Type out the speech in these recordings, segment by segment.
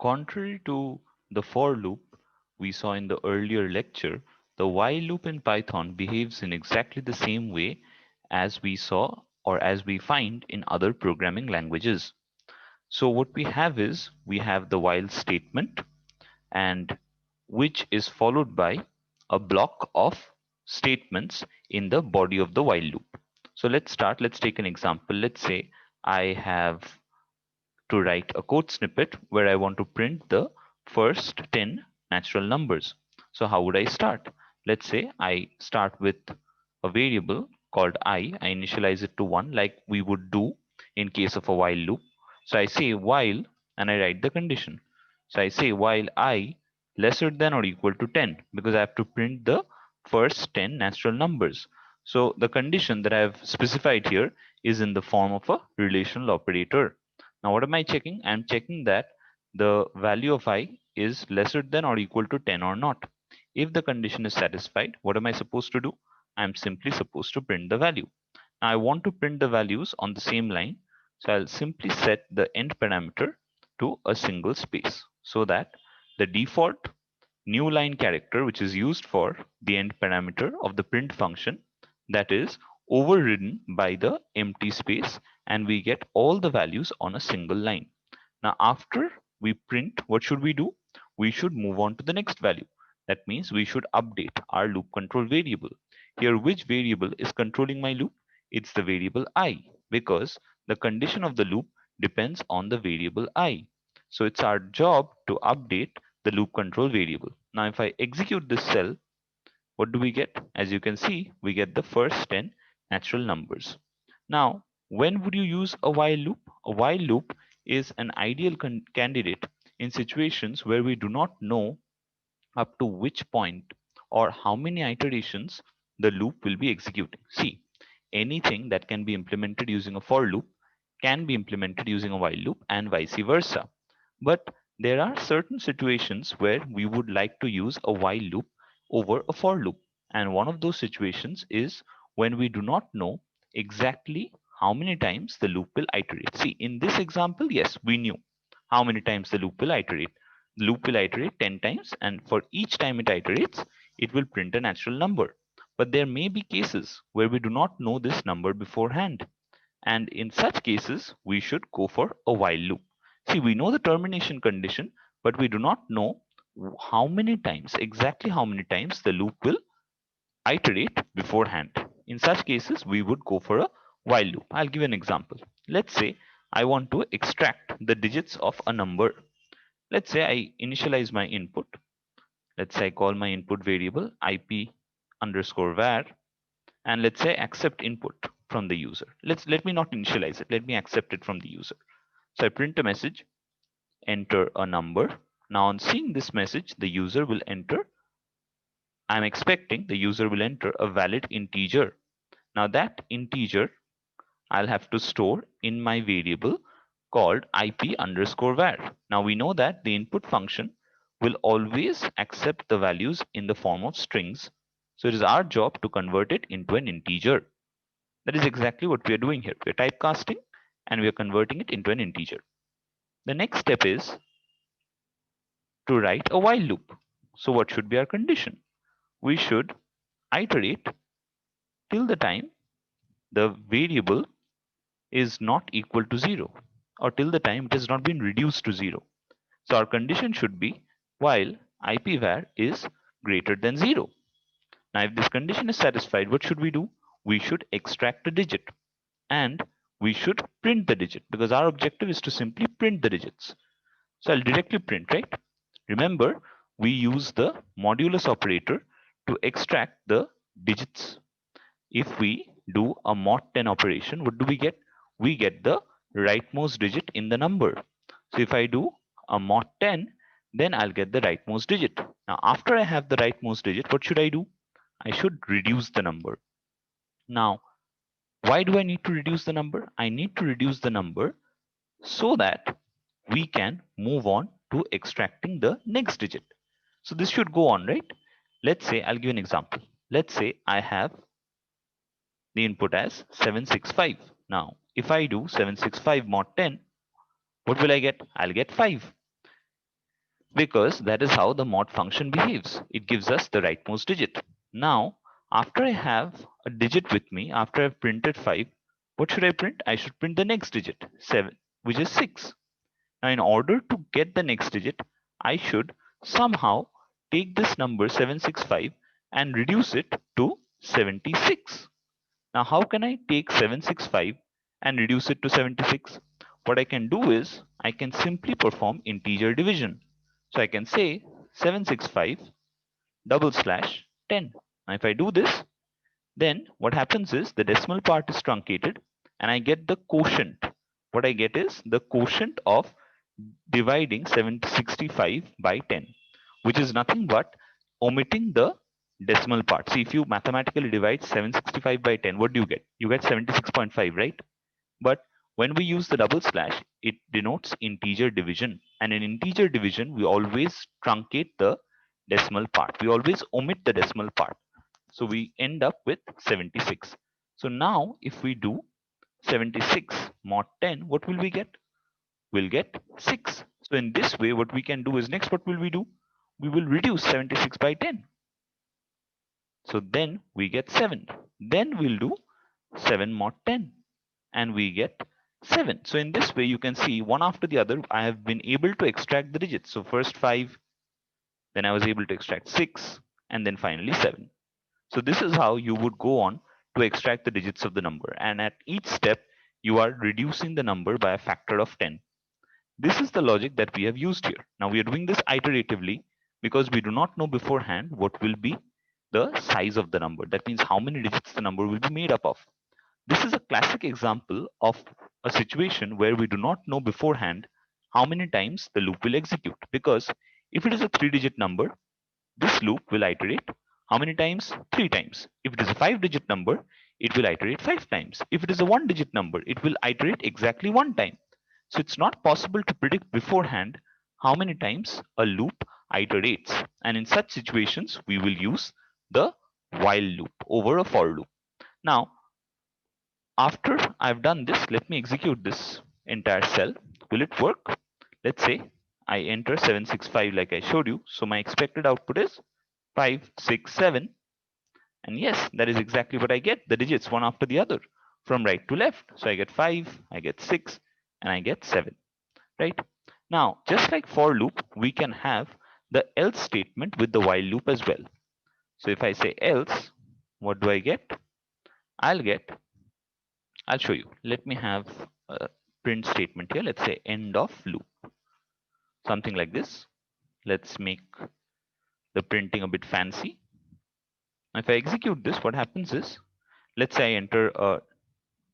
Contrary to the for loop we saw in the earlier lecture, the while loop in Python behaves in exactly the same way as we saw or as we find in other programming languages. So what we have is we have the while statement, and which is followed by a block of statements in the body of the while loop. So let's take an example. Let's say I have to write a code snippet where I want to print the first 10 natural numbers. So how would I start? Let's say I start with a variable called I initialize it to 1 like we would do in case of a while loop. So I say while and I write the condition. So I say while I lesser than or equal to 10 because I have to print the first 10 natural numbers. So the condition that I have specified here is in the form of a relational operator. Now what am I checking? I'm checking that the value of I is lesser than or equal to 10 or not. If the condition is satisfied, what am I supposed to do? I'm simply supposed to print the value. Now I want to print the values on the same line, so I'll simply set the end parameter to a single space so that the default new line character which is used for the end parameter of the print function, that is overridden by the empty space, and we get all the values on a single line. Now after we print, what should we do? We should move on to the next value. That means we should update our loop control variable. Here, which variable is controlling my loop? It's the variable I, because the condition of the loop depends on the variable I. So it's our job to update the loop control variable. Now if I execute this cell, what do we get? As you can see, we get the first 10 natural numbers. Now, when would you use a while loop? A while loop is an ideal candidate in situations where we do not know up to which point or how many iterations the loop will be executing. See, anything that can be implemented using a for loop can be implemented using a while loop and vice versa. But there are certain situations where we would like to use a while loop over a for loop. And one of those situations is when we do not know exactly how many times the loop will iterate. See, in this example, yes, we knew how many times the loop will iterate. The loop will iterate 10 times, and for each time it iterates, it will print a natural number. But there may be cases where we do not know this number beforehand. And in such cases, we should go for a while loop. See, we know the termination condition, but we do not know how many times, exactly how many times the loop will iterate beforehand. In such cases, we would go for a while loop. I'll give an example. Let's say I want to extract the digits of a number. Let's say I initialize my input. Let's say I call my input variable IP underscore var, and let's say accept input from the user. Let me not initialize it. Let me accept it from the user. So I print a message, enter a number. Now on seeing this message, the user will enter. I'm expecting the user will enter a valid integer. Now that integer I'll have to store in my variable called IP underscore var. Now we know that the input function will always accept the values in the form of strings. So it is our job to convert it into an integer. That is exactly what we are doing here. We are typecasting and we are converting it into an integer. The next step is to write a while loop. So what should be our condition? We should iterate till the time the variable is not equal to 0, or till the time it has not been reduced to 0. So our condition should be while ipvar is greater than 0. Now if this condition is satisfied, what should we do? We should extract a digit and we should print the digit because our objective is to simply print the digits. So I'll directly print, right? Remember, we use the modulus operator to extract the digits. If we do a mod 10 operation, what do we get? We get the rightmost digit in the number. So if I do a mod 10, then I'll get the rightmost digit. Now, after I have the rightmost digit, what should I do? I should reduce the number. Now, why do I need to reduce the number? I need to reduce the number so that we can move on to extracting the next digit. So this should go on, right? Let's say, I'll give an example. Let's say I have the input as 765. Now, if I do 765 mod 10, what will I get? I'll get 5. because that is how the mod function behaves. It gives us the rightmost digit. Now, after I have a digit with me, after I've printed 5, what should I print? I should print the next digit, 7, which is 6. Now, in order to get the next digit, I should somehow take this number 765 and reduce it to 76. Now, how can I take 765 and reduce it to 76? What I can do is I can simply perform integer division. So I can say 765 double slash 10. Now, if I do this, then what happens is the decimal part is truncated and I get the quotient. What I get is the quotient of dividing 765 by 10, which is nothing but omitting the decimal part. See, if you mathematically divide 765 by 10, what do you get? You get 76.5, right? But when we use the double slash, it denotes integer division. And in integer division, we always truncate the decimal part. We always omit the decimal part. So we end up with 76. So now if we do 76 mod 10, what will we get? We'll get 6. So in this way, what we can do is next, what will we do? We will reduce 76 by 10. So then we get 7. Then we'll do 7 mod 10 and we get 7. So in this way, you can see one after the other, I have been able to extract the digits. So first 5, then I was able to extract 6, and then finally 7. So this is how you would go on to extract the digits of the number. And at each step, you are reducing the number by a factor of 10. This is the logic that we have used here. Now we are doing this iteratively because we do not know beforehand what will be the size of the number. That means how many digits the number will be made up of. This is a classic example of a situation where we do not know beforehand how many times the loop will execute. Because if it is a 3-digit number, this loop will iterate how many times? 3 times. If it is a 5-digit number, it will iterate 5 times. If it is a 1-digit number, it will iterate exactly 1 time. So it's not possible to predict beforehand how many times a loop iterates. And in such situations, we will use the while loop over a for loop. Now, after I've done this, let me execute this entire cell. Will it work? Let's say I enter 765 like I showed you. So my expected output is 567, and yes, that is exactly what I get, the digits one after the other from right to left. So I get 5, I get 6, and I get 7, right? Now just like for loop, we can have the else statement with the while loop as well. So if I say else, what do I get? I'll get, I'll show you. Let me have a print statement here. Let's say end of loop, something like this. Let's make the printing a bit fancy. If I execute this, what happens is, let's say I enter a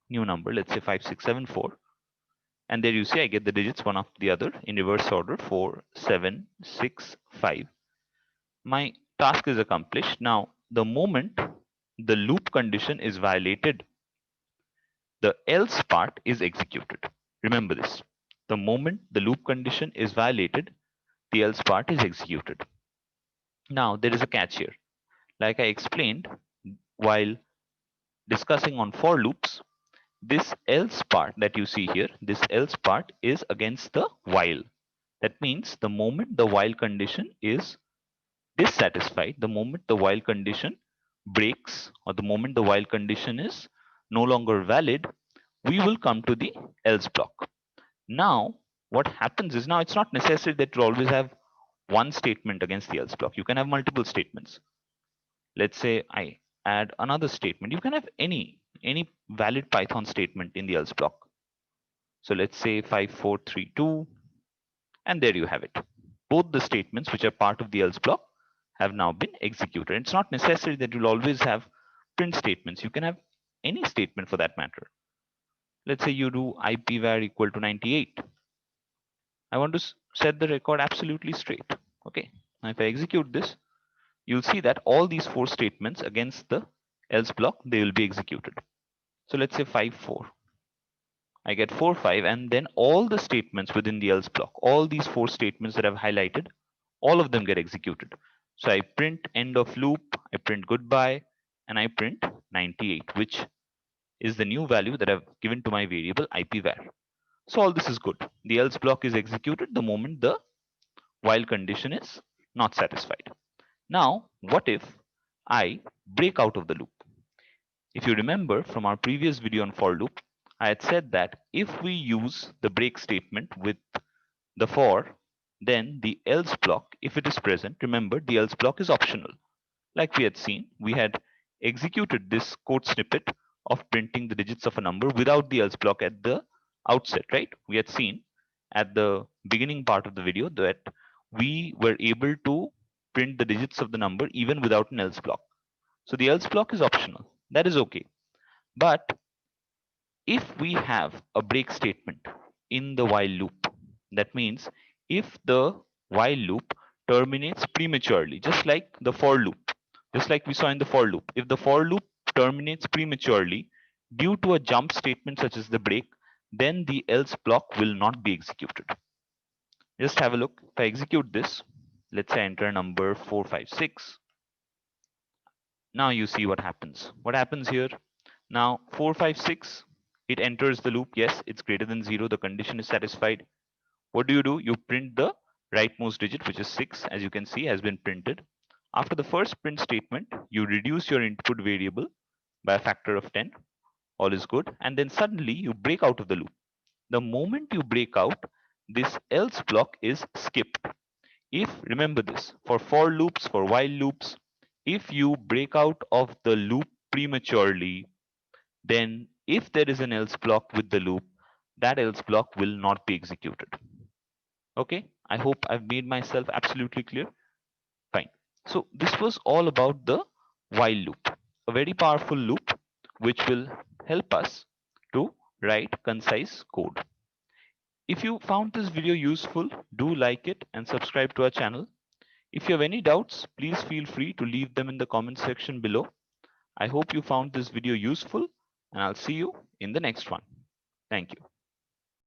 new number, let's say 5674, and there you see I get the digits one after the other in reverse order, 4 7 6 5. My task is accomplished. Now the moment the loop condition is violated, the else part is executed. Remember this: the moment the loop condition is violated, the else part is executed. Now there is a catch here. Like I explained while discussing on for loops, this else part that you see here, this else part is against the while. That means the moment the while condition is dissatisfied, the moment the while condition breaks, or the moment the while condition is no longer valid, we will come to the else block. Now, what happens is, now it's not necessary that you always have one statement against the else block. You can have multiple statements. Let's say I add another statement. You can have any valid Python statement in the else block. So let's say 5432, and there you have it. Both the statements which are part of the else block have now been executed. It's not necessary that you'll always have print statements. You can have any statement for that matter. Let's say you do ipvar equal to 98. I want to set the record absolutely straight. Okay. Now if I execute this, you'll see that all these 4 statements against the else block, they will be executed. So let's say 54. I get 4 5, and then all the statements within the else block, all these 4 statements that I've highlighted, all of them get executed. So I print end of loop, I print goodbye, and I print 98, which is the new value that I've given to my variable ipvar. So all this is good. The else block is executed the moment the while condition is not satisfied. Now, what if I break out of the loop? If you remember from our previous video on for loop, I had said that if we use the break statement with the for, then the else block, if it is present, remember the else block is optional. Like we had seen, we had executed this code snippet of printing the digits of a number without the else block at the outset, right? We had seen at the beginning part of the video that we were able to print the digits of the number even without an else block. So the else block is optional. That is okay. But if we have a break statement in the while loop, that means if the while loop terminates prematurely, just like the for loop, just like we saw in the for loop, if the for loop terminates prematurely due to a jump statement such as the break, then the else block will not be executed. Just have a look. If I execute this, let's say I enter number 456. Now you see what happens. What happens here? Now 456, it enters the loop. Yes, it's greater than 0. The condition is satisfied. What do? You print the rightmost digit, which is 6, as you can see, has been printed. After the first print statement, you reduce your input variable by a factor of 10. All is good. And then suddenly you break out of the loop. The moment you break out, this else block is skipped. If, remember this, for loops, for while loops, if you break out of the loop prematurely, then if there is an else block with the loop, that else block will not be executed. Okay, I hope I've made myself absolutely clear. Fine. So this was all about the while loop, a very powerful loop which will help us to write concise code. If you found this video useful, do like it and subscribe to our channel. If you have any doubts, please feel free to leave them in the comment section below. I hope you found this video useful, and I'll see you in the next one. Thank you.